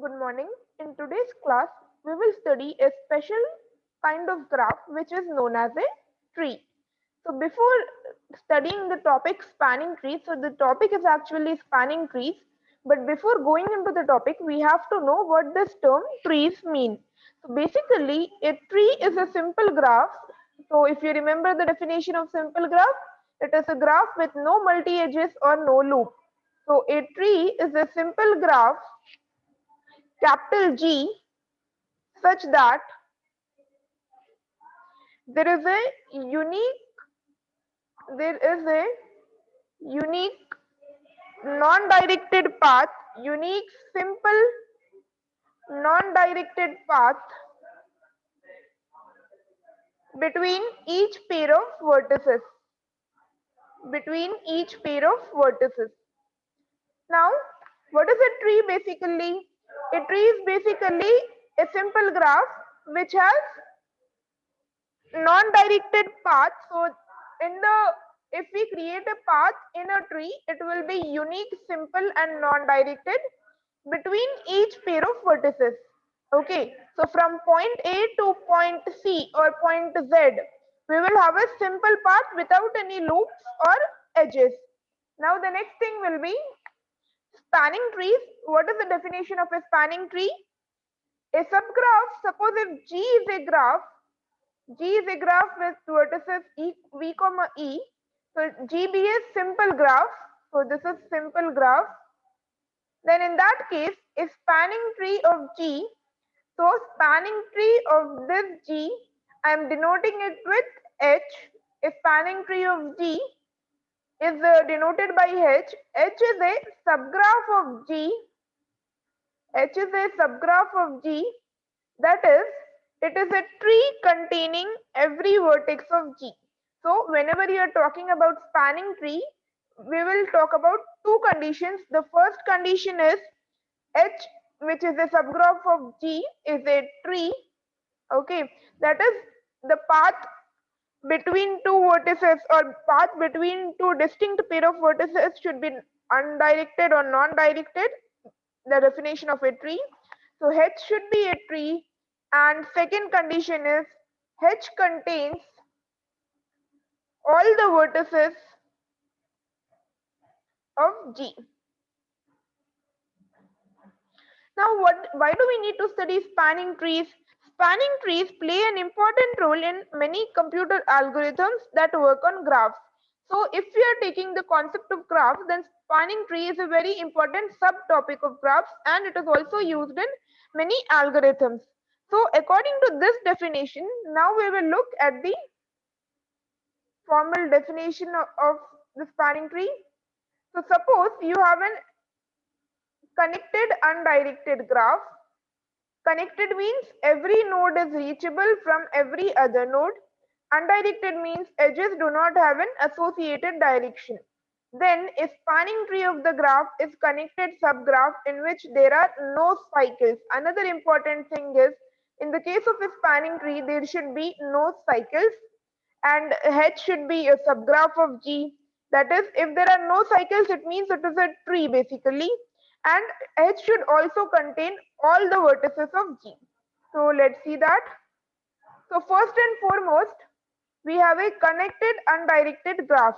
Good morning. In today's class, we will study a special kind of graph which is known as a tree. So before studying the topic spanning trees, so the topic is actually spanning trees, but before going into the topic, we have to know what this term trees mean. So basically, a tree is a simple graph. So if you remember the definition of simple graph, it is a graph with no multi-edges or no loop. So a tree is a simple graph capital G such that there is a unique there is a unique non-directed path, unique simple non-directed path between each pair of vertices between each pair of vertices. Now, what is a tree basically? A tree is basically a simple graph which has non-directed path. So in the if we create a path in a tree, it will be unique, simple and non-directed between each pair of vertices. Okay, so from point A to point C or point Z, we will have a simple path without any loops or edges. Now the next thing will be spanning trees. What is the definition of a spanning tree? A subgraph, suppose if G is a graph, G is a graph with vertices V comma E. So GB is simple graph. So this is simple graph. Then in that case, a spanning tree of G. So spanning tree of this G, I am denoting it with H. A spanning tree of G is denoted by H. H is a subgraph of G. H is a subgraph of G. That is, it is a tree containing every vertex of G. So whenever you are talking about spanning tree, we will talk about two conditions. The first condition is H, which is a subgraph of G, is a tree. Okay, that is the path between two vertices or path between two distinct pair of vertices should be undirected or non-directed. The definition of a tree. So H should be a tree, and second condition is H contains all the vertices of G. Now why do we need to study spanning trees? Spanning trees play an important role in many computer algorithms that work on graphs. So if we are taking the concept of graphs, then spanning tree is a very important subtopic of graphs, and it is also used in many algorithms. So according to this definition, now we will look at the formal definition of the spanning tree. So suppose you have an connected undirected graph. Connected means every node is reachable from every other node. Undirected means edges do not have an associated direction. Then a spanning tree of the graph is connected subgraph in which there are no cycles. Another important thing is, in the case of a spanning tree, there should be no cycles, and H should be a subgraph of G. That is, if there are no cycles, it means it is a tree basically, and H should also contain all the vertices of G. So let's see that. So first and foremost, we have a connected undirected graph.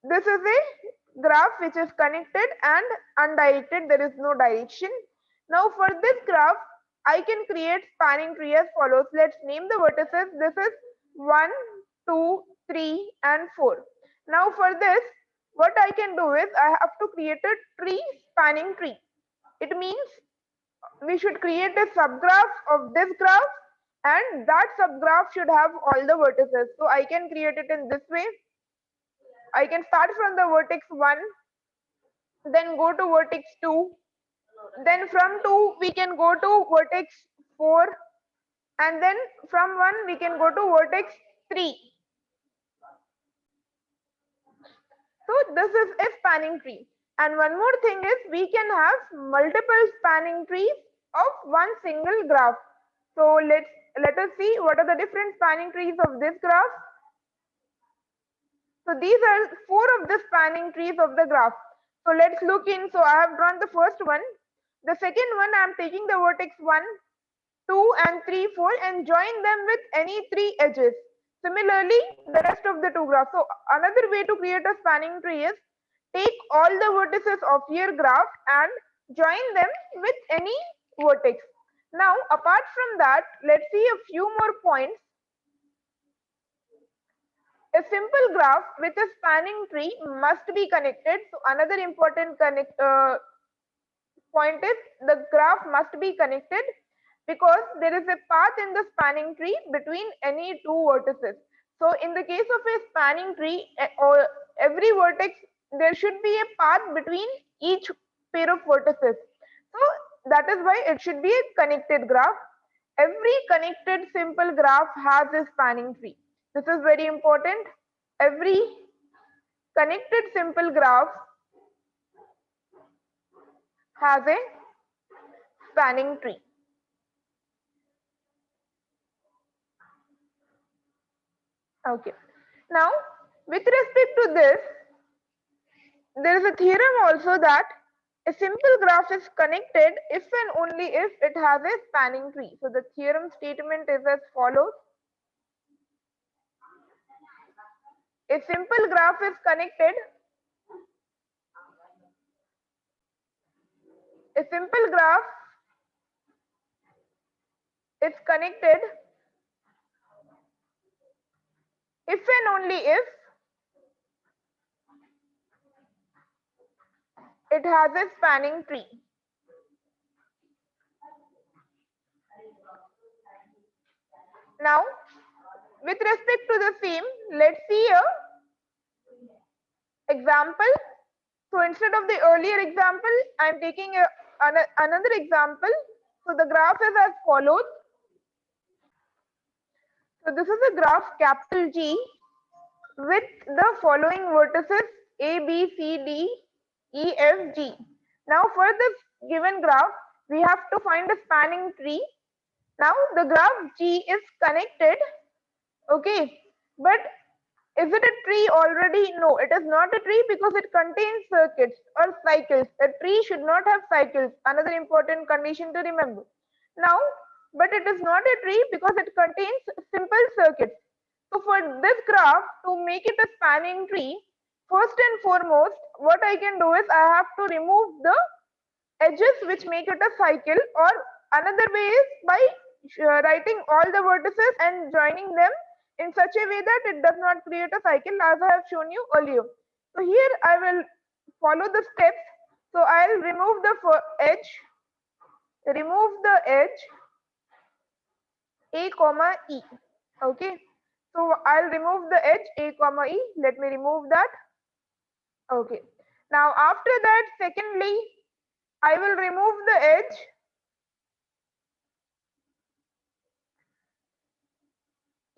This is a graph which is connected and undirected. There is no direction. Now for this graph, I can create spanning tree as follows. Let's name the vertices. This is 1, 2, 3 and 4. Now for this, what I can do is I have to create a tree spanning tree. It means we should create a subgraph of this graph, and that subgraph should have all the vertices. So I can create it in this way. I can start from the vertex 1, then go to vertex 2, then from 2 we can go to vertex 4, and then from 1 we can go to vertex 3. So this is a spanning tree. And one more thing is, we can have multiple spanning trees of one single graph. So let us see what are the different spanning trees of this graph. So these are 4 of the spanning trees of the graph. So let's look in. So I have drawn the first one. The second one, I am taking the vertex 1, 2 and 3, 4 and join them with any 3 edges. Similarly, the rest of the 2 graphs. So another way to create a spanning tree is take all the vertices of your graph and join them with any vertex. Now, apart from that, let's see a few more points. A simple graph with a spanning tree must be connected. So another important point is the graph must be connected because there is a path in the spanning tree between any 2 vertices. So in the case of a spanning tree, or every vertex, there should be a path between each pair of vertices. So that is why it should be a connected graph. Every connected simple graph has a spanning tree. This is very important. Every connected simple graph has a spanning tree. Okay. Now, with respect to this, there is a theorem also that a simple graph is connected if and only if it has a spanning tree. So the theorem statement is as follows. A simple graph is connected. A simple graph is connected if and only if it has a spanning tree. Now, with respect to the same, let's see a example. So instead of the earlier example, I am taking another example. So the graph is as follows. So this is a graph capital G with the following vertices A, B, C, D, E, F, G. Now for this given graph, we have to find a spanning tree. Now the graph G is connected, okay, but is it a tree already? No, it is not a tree because it contains circuits or cycles. A tree should not have cycles. Another important condition to remember. Now, but it is not a tree because it contains simple circuits. So for this graph, to make it a spanning tree, first and foremost, what I can do is I have to remove the edges which make it a cycle, or another way is by writing all the vertices and joining them in such a way that it does not create a cycle, as I have shown you earlier. So here I will follow the steps. So I'll remove the edge A comma E. Okay. So I'll remove the edge A comma E. Let me remove that. Okay. Now after that, secondly, I will remove the edge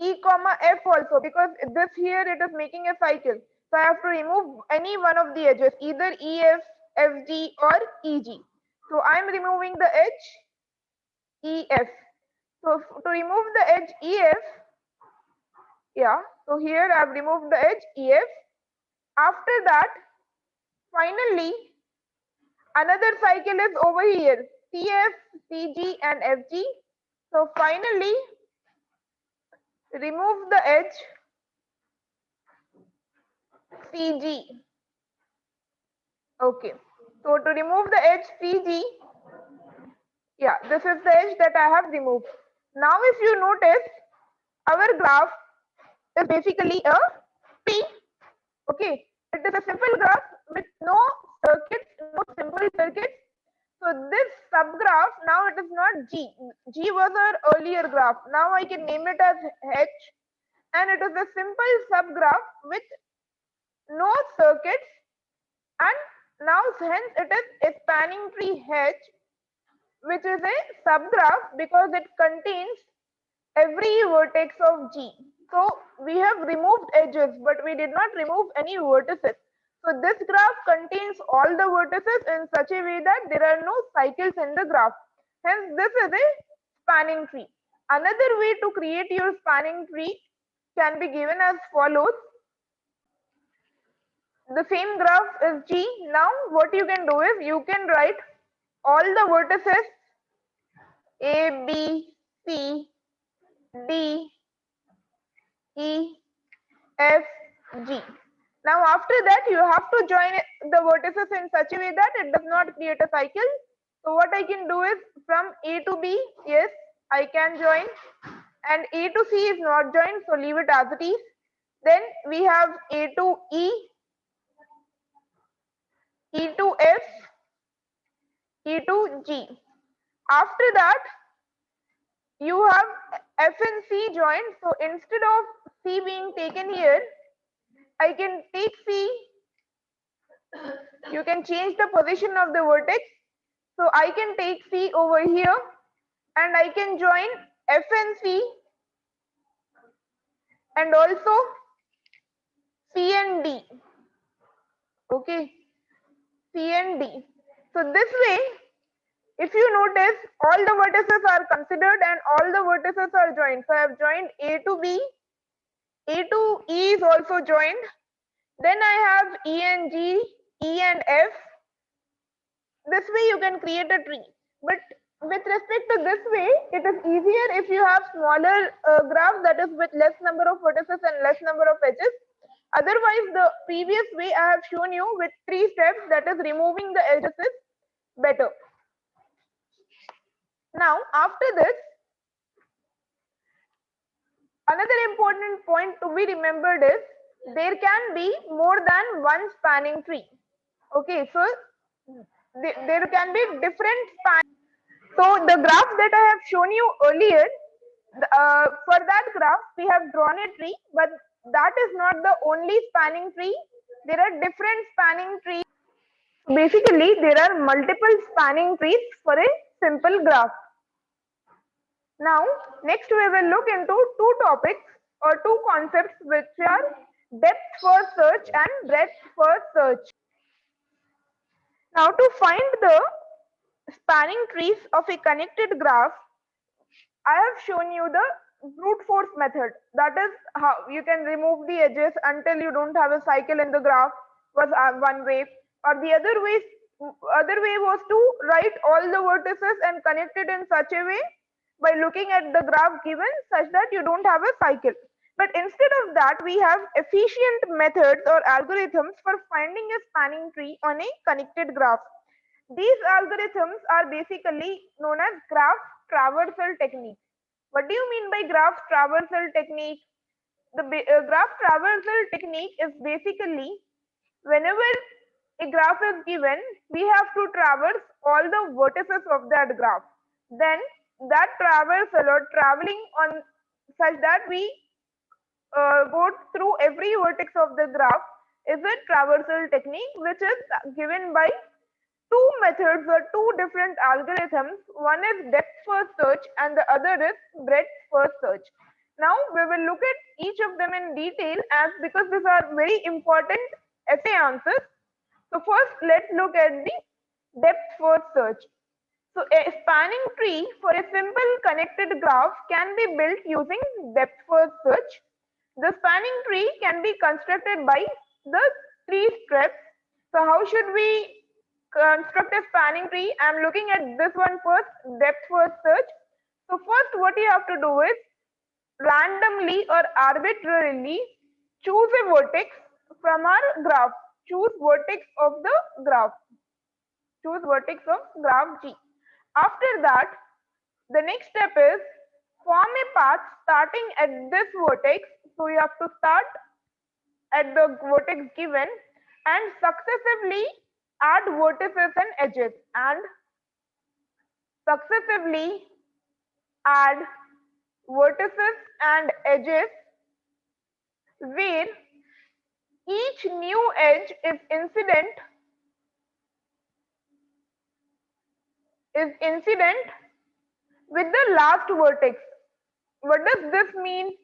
E comma F also, because this here it is making a cycle. So I have to remove any one of the edges, either EF, FG or EG. So I am removing the edge EF. So to remove the edge EF, yeah, so here I have removed the edge EF. After that, finally, another cycle is over here, CF, CG and FG. So finally, remove the edge CG. Okay. So to remove the edge CG, yeah, this is the edge that I have removed. Now if you notice, our graph is basically a tree. Okay. It is a simple graph with no circuits, no simple circuits. So this subgraph, now it is not G. G was our earlier graph. Now I can name it as H, and it is a simple subgraph with no circuits, and now hence it is a spanning tree H, which is a subgraph because it contains every vertex of G. So we have removed edges, but we did not remove any vertices. So this graph contains all the vertices in such a way that there are no cycles in the graph. Hence, this is a spanning tree. Another way to create your spanning tree can be given as follows. The same graph is G. Now, what you can do is you can write all the vertices A, B, C, D, E, F, G. Now after that you have to join the vertices in such a way that it does not create a cycle. So what I can do is from A to B, yes, I can join, and A to C is not joined, so leave it as it is. Then we have A to E, E to F, E to G. After that, you have F and C joined. So instead of C being taken here, I can take C. You can change the position of the vertex. So I can take C over here and I can join F and C and also C and D. Okay, C and D. So this way, if you notice, all the vertices are considered and all the vertices are joined. So I have joined A to B, A to E is also joined. Then I have E and G, E and F. This way you can create a tree. But with respect to this way, it is easier if you have smaller graph, that is with less number of vertices and less number of edges. Otherwise, the previous way I have shown you with 3 steps, that is removing the edges, is better. Now, after this, another important point to be remembered is there can be more than one spanning tree. Okay, so there can be different span. So the graph that I have shown you earlier, for that graph we have drawn a tree, but that is not the only spanning tree. There are different spanning trees. Basically, there are multiple spanning trees for a simple graph. Now, next we will look into two topics or two concepts, which are depth first search and breadth first search. Now, to find the spanning trees of a connected graph, I have shown you the brute force method. That is how you can remove the edges until you don't have a cycle in the graph, was one way. Or the other way was to write all the vertices and connect it in such a way by looking at the graph given such that you don't have a cycle. But instead of that, we have efficient methods or algorithms for finding a spanning tree on a connected graph. These algorithms are basically known as graph traversal technique. What do you mean by graph traversal technique? The graph traversal technique is basically whenever a graph is given, we have to traverse all the vertices of that graph. Then that traversal or traveling on such that we go through every vertex of the graph is a traversal technique, which is given by two methods or two different algorithms. One is depth first search and the other is breadth first search. Now we will look at each of them in detail, as because these are very important essay answers. So first let's look at the depth first search. So a spanning tree for a simple connected graph can be built using depth first search. The spanning tree can be constructed by the three steps. So how should we construct a spanning tree? I'm looking at this one first, depth first search. So first what you have to do is randomly or arbitrarily choose a vertex from our graph. Choose vertex of the graph. Choose vertex of graph G. After that, the next step is form a path starting at this vertex. So you have to start at the vertex given and successively add vertices and edges, and successively add vertices and edges where each new edge is incident with the last vertex. What does this mean?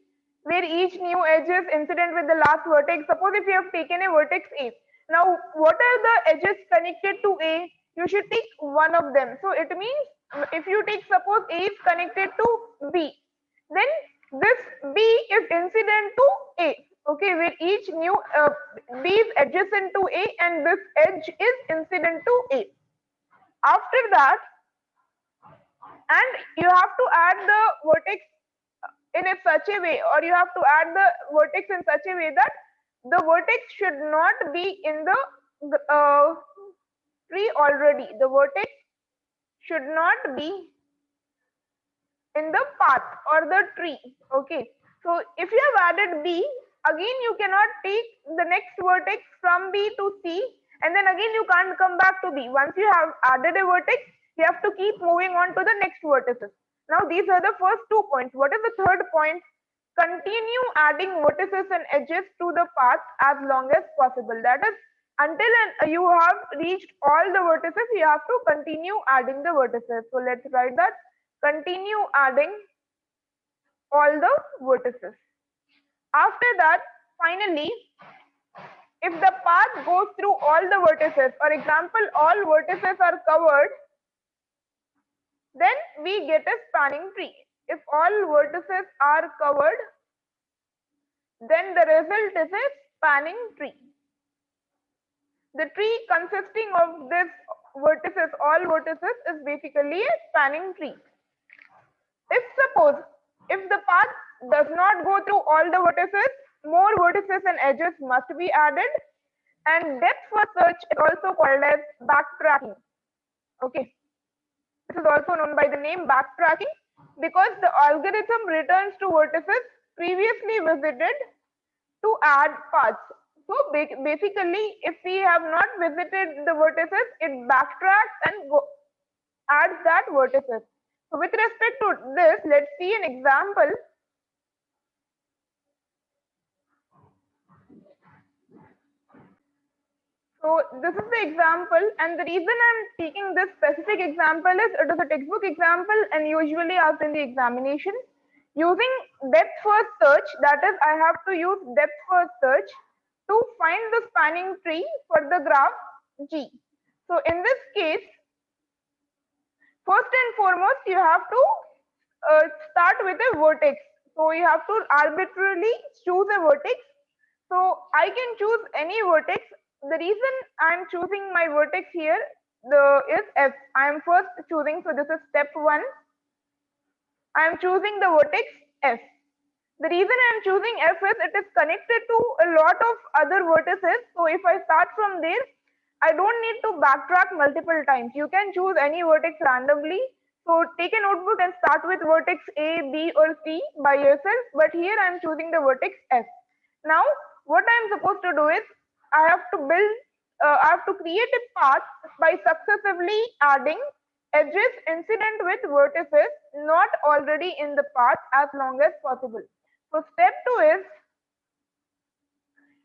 Where each new edge is incident with the last vertex. Suppose if you have taken a vertex A. Now, what are the edges connected to A? You should take one of them. So it means if you take, suppose A is connected to B, then this B is incident to A. Okay, where each new B is adjacent to A and this edge is incident to A. After that, and you have to add the vertex in a such a way, or you have to add the vertex in such a way that the vertex should not be in the tree already. The vertex should not be in the path or the tree. Okay, so if you have added B, again you cannot take the next vertex from B to C, and then again you can't come back to B. Once you have added a vertex, you have to keep moving on to the next vertices. Now these are the first 2 points. What is the third point? Continue adding vertices and edges to the path as long as possible. That is, until you have reached all the vertices, you have to continue adding the vertices. So let's write that. Continue adding all the vertices. After that, finally, if the path goes through all the vertices, for example, all vertices are covered, then we get a spanning tree. If all vertices are covered, then the result is a spanning tree. The tree consisting of this vertices, all vertices, is basically a spanning tree. If suppose, if the path does not go through all the vertices, more vertices and edges must be added, and depth first search is also called as backtracking. Okay, this is also known by the name backtracking because the algorithm returns to vertices previously visited to add paths. So basically, if we have not visited the vertices, it backtracks and adds that vertices. So with respect to this, let's see an example. So this is the example, and the reason I'm taking this specific example is it is a textbook example and usually asked in the examination. Using depth first search, that is, I have to use depth first search to find the spanning tree for the graph G. So in this case, first and foremost, you have to start with a vertex. So you have to arbitrarily choose a vertex. So I can choose any vertex. The reason I am choosing my vertex here is F. I am first choosing, so this is step 1. I am choosing the vertex F. The reason I am choosing F is it is connected to a lot of other vertices. So if I start from there, I don't need to backtrack multiple times. You can choose any vertex randomly. So take a notebook and start with vertex A, B or C by yourself. But here I am choosing the vertex F. Now what I am supposed to do is I have to create a path by successively adding edges incident with vertices not already in the path as long as possible. So step 2 is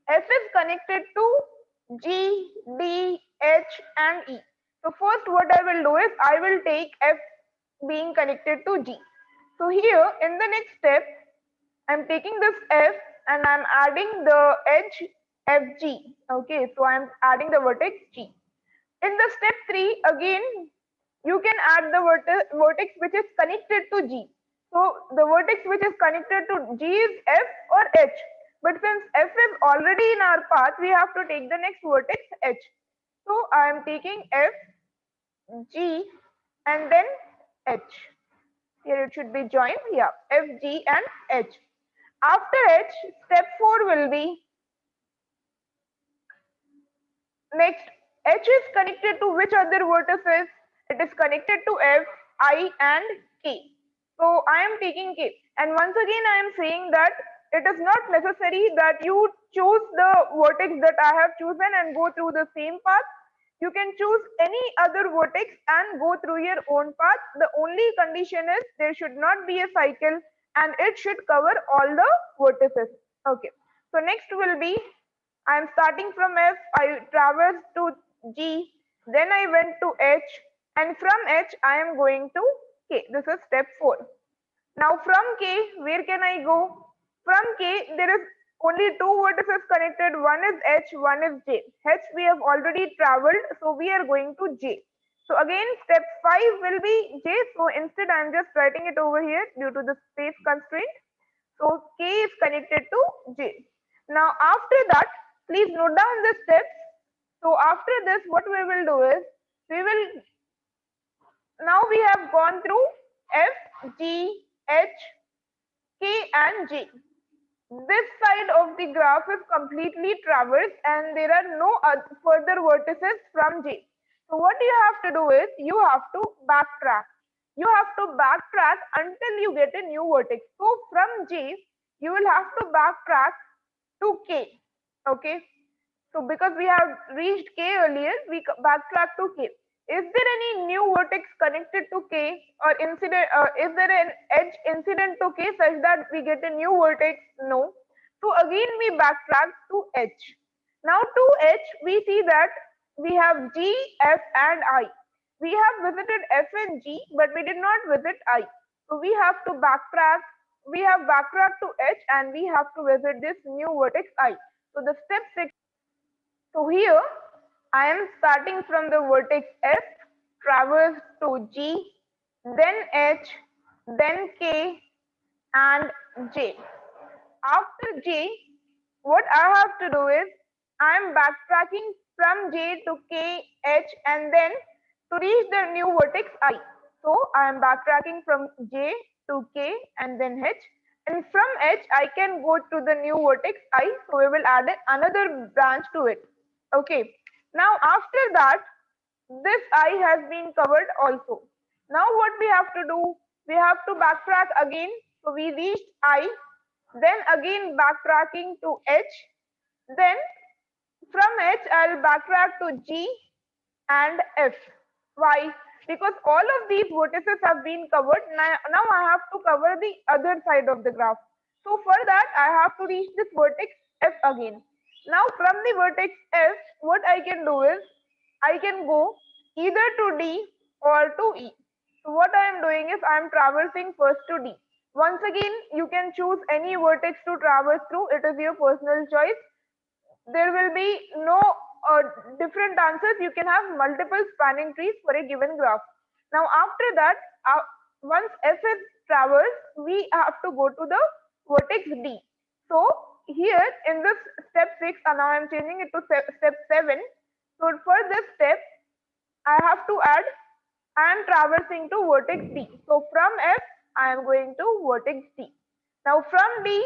F is connected to G, D, H and E. So first what I will do is I will take F being connected to G. So here in the next step, I am taking this F and I am adding the edge FG. Okay, so I am adding the vertex G. In the step 3, again, you can add the vertex which is connected to G. So the vertex which is connected to G is F or H. But since F is already in our path, we have to take the next vertex H. So I am taking F, G and then H. Here it should be joined. Yeah, F, G and H. After H, step 4 will be next. H is connected to which other vertices? It is connected to F, I and K. So I am taking K. And once again I am saying that it is not necessary that you choose the vertex that I have chosen and go through the same path. You can choose any other vertex and go through your own path. The only condition is there should not be a cycle and it should cover all the vertices. Okay. So next will be I am starting from F, I traversed to G, then I went to H, and from H I am going to K. This is step 4. Now from K, where can I go? From K, there is only 2 vertices connected. One is H, one is J. H we have already traveled, so we are going to J. So again, step 5 will be J. So instead, I am just writing it over here due to the space constraint. So K is connected to J. Now after that, please note down the steps. So after this, what we will do is we will Now we have gone through F, G, H, K and J. This side of the graph is completely traversed and there are no further vertices from J. So what you have to do is you have to backtrack. You have to backtrack until you get a new vertex. So from J, you will have to backtrack to K. Okay. So because we have reached K earlier, we backtrack to K. Is there any new vertex connected to K or incident? Is there an edge incident to K such that we get a new vertex? No. So again we backtrack to H. Now to H we see that we have G, F and I. We have visited F and G but we did not visit I. So we have to backtrack. We have backtracked to H and we have to visit this new vertex I. So the step 6. So here I am starting from the vertex F, traverse to G, then H, then K and J. After J, what I have to do is I am backtracking from J to K, H and then to reach the new vertex I. So I am backtracking from J to K and then H, and from H I can go to the new vertex I. So we will add another branch to it. Okay. Now after that, this I has been covered also. Now what we have to do? We have to backtrack again. So we reached I, then again backtracking to H, then from H I'll backtrack to G and F. Why? Because all of these vertices have been covered. Now I have to cover the other side of the graph. So for that I have to reach this vertex F again. Now from the vertex F, what I can do is I can go either to D or to E. So what I am doing is I am traversing first to D. Once again, you can choose any vertex to traverse through. It is your personal choice. There will be no different answers. You can have multiple spanning trees for a given graph. Now after that, once F is traversed, we have to go to the vertex D. So here in this step 6, and now I am changing it to step 7. So for this step, I have to add, I am traversing to vertex D. So from F, I am going to vertex D. Now from D,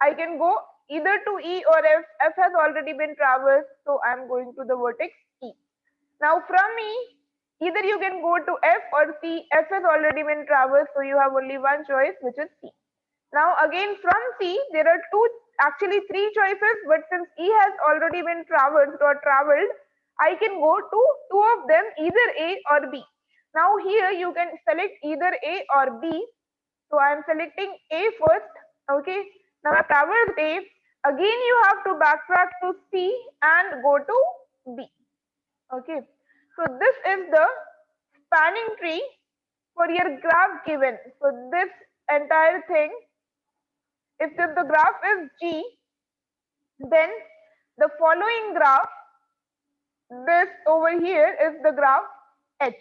I can go either to E or F. F has already been traversed, so I am going to the vertex E. Now from E, either you can go to F or C. F has already been traversed, so you have only one choice, which is C. Now again from C, there are actually three choices, but since E has already been traversed or traveled, I can go to two of them, either A or B. Now here you can select either A or B. So I am selecting A first. Okay. Now I traversed A. Again you have to backtrack to C and go to B. Okay. So this is the spanning tree for your graph given. So this entire thing, if the graph is G, then the following graph, this over here is the graph H,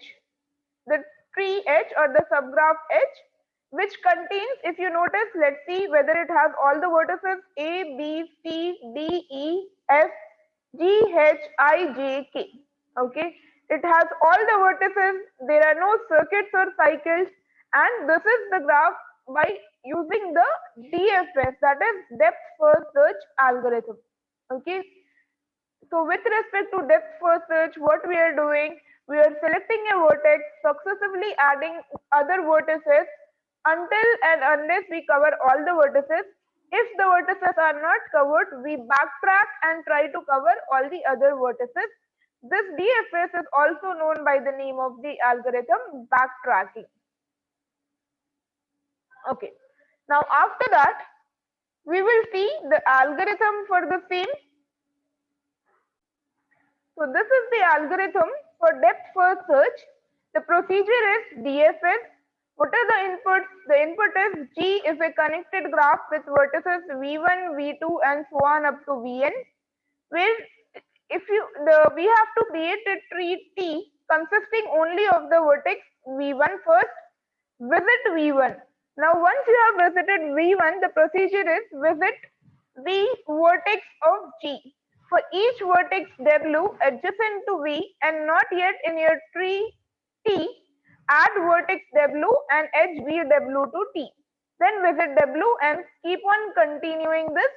the tree H or the subgraph H, which contains, if you notice, let's see whether it has all the vertices A, B, C, D, E, F, G, H, I, J, K. Okay, it has all the vertices, there are no circuits or cycles, and this is the graph by using the DFS, that is depth first search algorithm. Okay, so with respect to depth first search, what we are doing, we are selecting a vertex, successively adding other vertices until and unless we cover all the vertices. If the vertices are not covered, we backtrack and try to cover all the other vertices. This DFS is also known by the name of the algorithm backtracking. Okay. Now after that, we will see the algorithm for the same. So this is the algorithm for depth first search. The procedure is DFS. What are the inputs? The input is G is a connected graph with vertices V1, V2 and so on up to Vn. Where we have to create a tree T consisting only of the vertex V1 first. Visit V1. Now once you have visited V1, the procedure is visit the vertex of G. For each vertex W adjacent to V and not yet in your tree T, Add vertex W and edge VW to T. Then visit W and keep on continuing this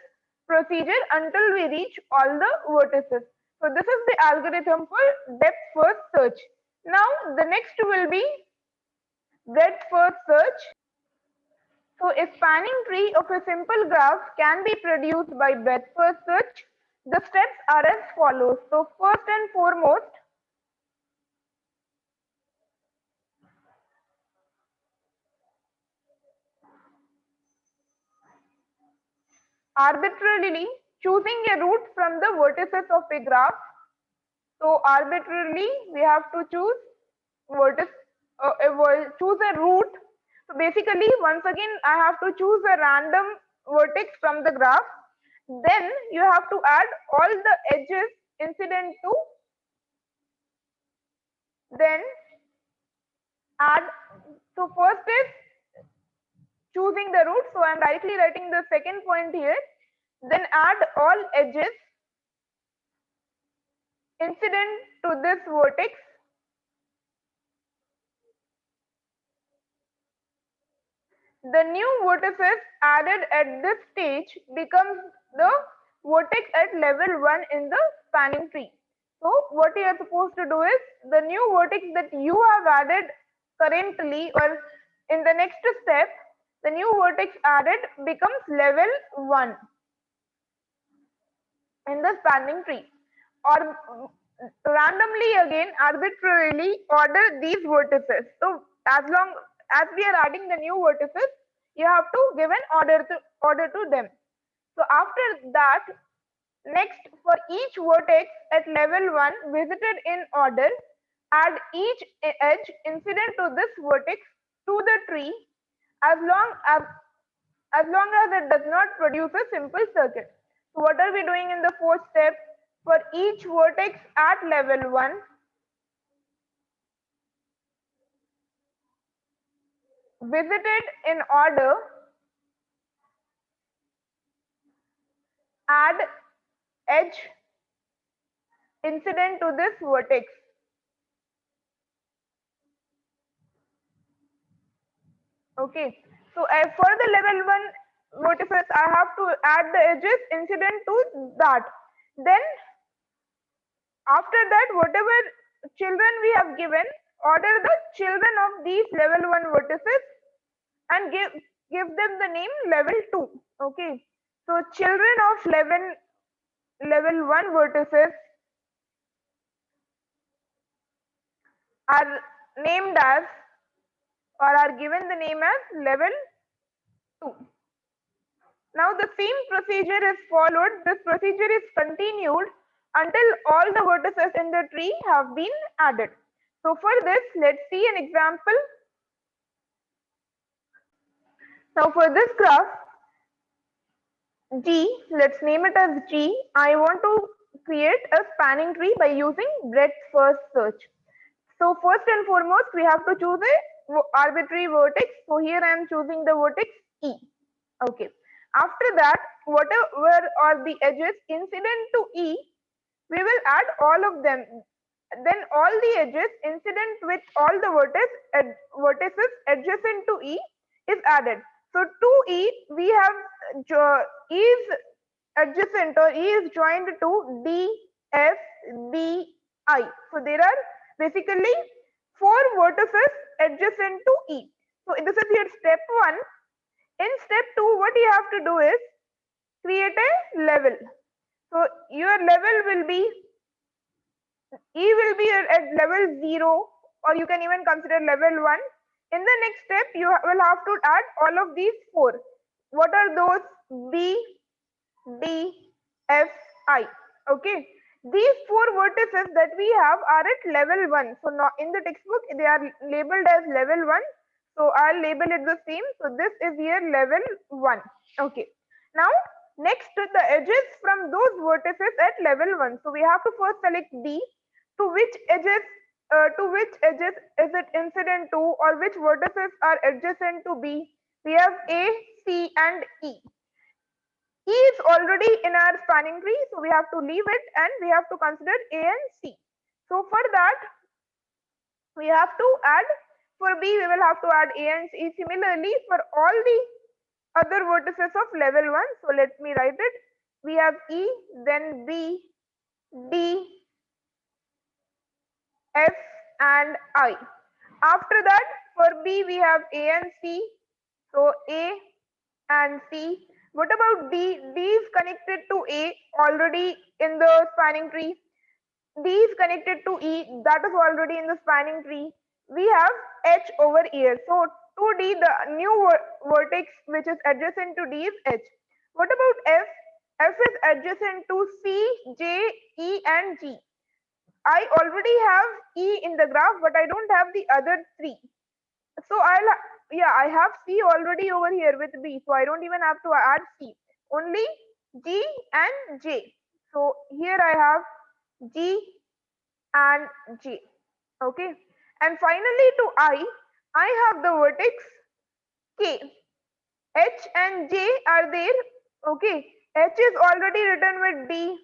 procedure until we reach all the vertices. So this is the algorithm for depth first search. Now the next will be breadth first search. So a spanning tree of a simple graph can be produced by breadth first search. The steps are as follows. So first and foremost, arbitrarily choosing a route from the vertices of a graph. So arbitrarily we have to choose vertex, choose a route. So basically once again I have to choose a random vertex from the graph. Then you have to add all the edges incident to, then add, so first is choosing the route. So I am directly writing the second point here. Then add all edges incident to this vertex. The new vertices added at this stage becomes the vertex at level 1 in the spanning tree. So what you are supposed to do is the new vertex that you have added currently or in the next step, the new vertex added becomes level 1 in the spanning tree, or randomly again arbitrarily order these vertices. So as long as we are adding the new vertices, you have to give an order to them. So after that, next for each vertex at level 1 visited in order, add each edge incident to this vertex to the tree as long as it does not produce a simple circuit. So what are we doing in the fourth step? For each vertex at level 1, visited in order, add edge incident to this vertex. Okay, so for the level 1 vertices, I have to add the edges incident to that. Then after that, whatever children we have given, order the children of these level 1 vertices and give them the name level 2. Okay, so children of level 1 vertices are named as or are given the name as level 2. Now the same procedure is followed. This procedure is continued until all the vertices in the tree have been added. So for this, let's see an example. Now for this graph, G, let's name it as G. I want to create a spanning tree by using breadth first search. So first and foremost, we have to choose a arbitrary vertex. So here I am choosing the vertex E. Okay. After that, whatever are the edges incident to E, we will add all of them. Then all the edges incident with all the vertices adjacent to E is added. So to E, we have E is adjacent or E is joined to D, F, B, I. So there are basically 4 vertices adjacent to E. So this is your step 1. In step 2, what you have to do is create a level. So your level will be, E will be at level 0, or you can even consider level 1. In the next step, you will have to add all of these 4. What are those? B, D, F, I. Okay. These 4 vertices that we have are at level 1. So now in the textbook, they are labeled as level 1. So I'll label it the same. So this is here level 1. Okay. Now next the edges from those vertices at level 1. So we have to first select D. To which edges is it incident to, or which vertices are adjacent to B? We have A, C and E. E is already in our spanning tree, so we have to leave it and we have to consider A and C. So for that, we have to add For B, we will have to add A and C. Similarly, for all the other vertices of level 1, so let me write it. We have E, then B, D, F and I. After that, for B, we have A and C. So A and C. What about D? D is connected to A already in the spanning tree. D is connected to E, that is already in the spanning tree. We have H over here. So to D, the new vertex which is adjacent to D is H. What about F? F is adjacent to C, J, E and G. I already have E in the graph, but I don't have the other three. So I have C already over here with B, so I don't even have to add C. Only G and J. So here I have G and J. Okay. And finally to I have the vertex K. H and J are there. Okay. H is already written with D.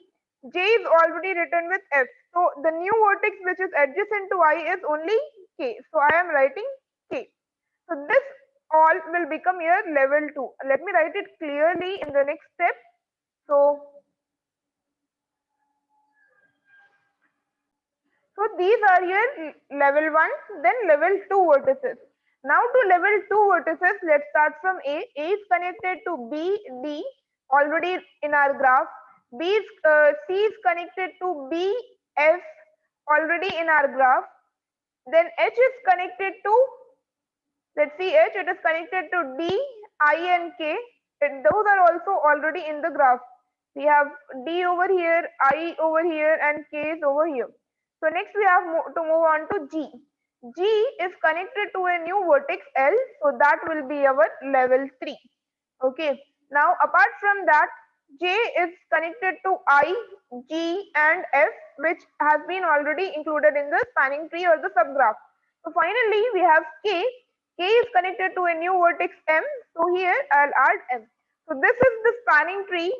J is already written with F. So the new vertex which is adjacent to I is only K. So I am writing K. So this all will become your level 2. Let me write it clearly in the next step. So these are your level 1, then level 2 vertices. Now to level 2 vertices, let's start from A. A is connected to B, D, already in our graph. C is connected to B, F, already in our graph. Then H is connected to, let's see H, it is connected to D, I and K. And those are also already in the graph. We have D over here, I over here and K is over here. So next we have to move on to G. G is connected to a new vertex L, so that will be our level 3. Okay. Now apart from that, J is connected to I, G and F, which has been already included in the spanning tree or the subgraph. So finally we have K. K is connected to a new vertex M, so here I'll add M. So this is the spanning tree.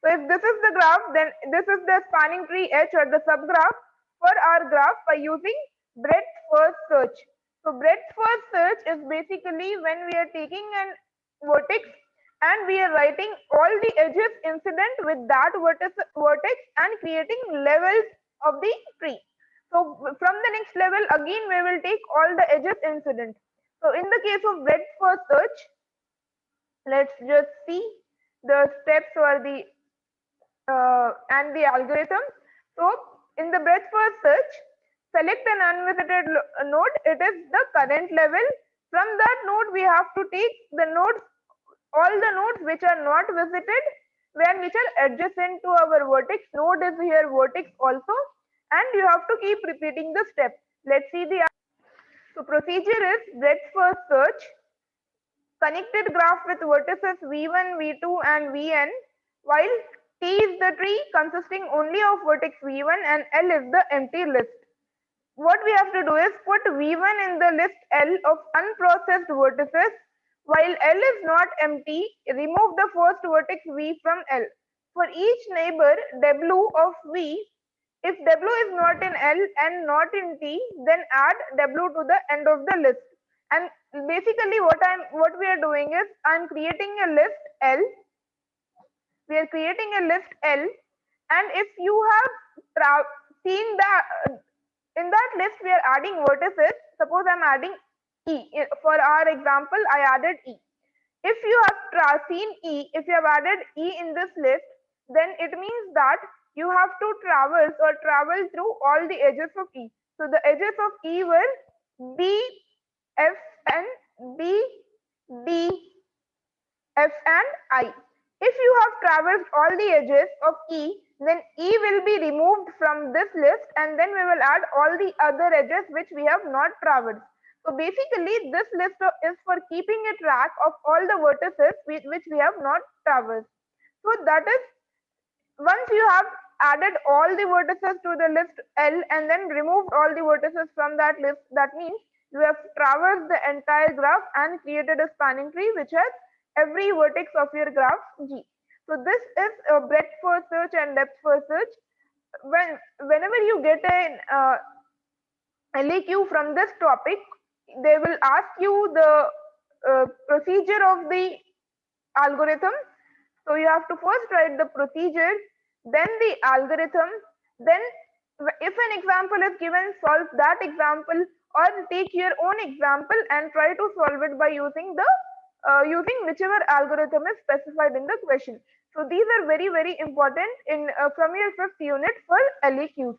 So if this is the graph, then this is the spanning tree H or the subgraph for our graph by using breadth first search. So breadth first search is basically when we are taking an vertex and we are writing all the edges incident with that vertex and creating levels of the tree. So from the next level again we will take all the edges incident. So in the case of breadth first search, let's just see the steps or the and the algorithm. So in the breadth first search, select an unvisited node. It is the current level. From that node, we have to take the nodes, all the nodes which are not visited, when which are adjacent to our vertex. Node is here vertex also, and you have to keep repeating the step. Let's see the. So procedure is breadth first search. Connected graph with vertices v1, v2 and vn, while T is the tree consisting only of vertex v1 and L is the empty list. What we have to do is put v1 in the list L of unprocessed vertices, while L is not empty, remove the first vertex v from L. For each neighbor W of v, if W is not in L and not in T, then add W to the end of the list. And basically what we are doing is I'm creating a list L. We are creating a list L, and if you have seen that in that list we are adding vertices. Suppose I'm adding E. For our example, I added E. If you have seen E, if you have added E in this list, then it means that you have to travel through all the edges of E. So the edges of E were B, F and B, D, F and I. If you have traversed all the edges of E, then E will be removed from this list and then we will add all the other edges which we have not traversed. So basically this list is for keeping a track of all the vertices which we have not traversed. So that is, once you have added all the vertices to the list L and then removed all the vertices from that list, that means you have traversed the entire graph and created a spanning tree which has every vertex of your graph G. So this is a breadth first search and depth first search. Whenever you get an LEQ from this topic, they will ask you the procedure of the algorithm. So you have to first write the procedure, then the algorithm, then if an example is given, solve that example, or take your own example and try to solve it by using the using whichever algorithm is specified in the question. So these are very important in from your fifth unit for LEQs.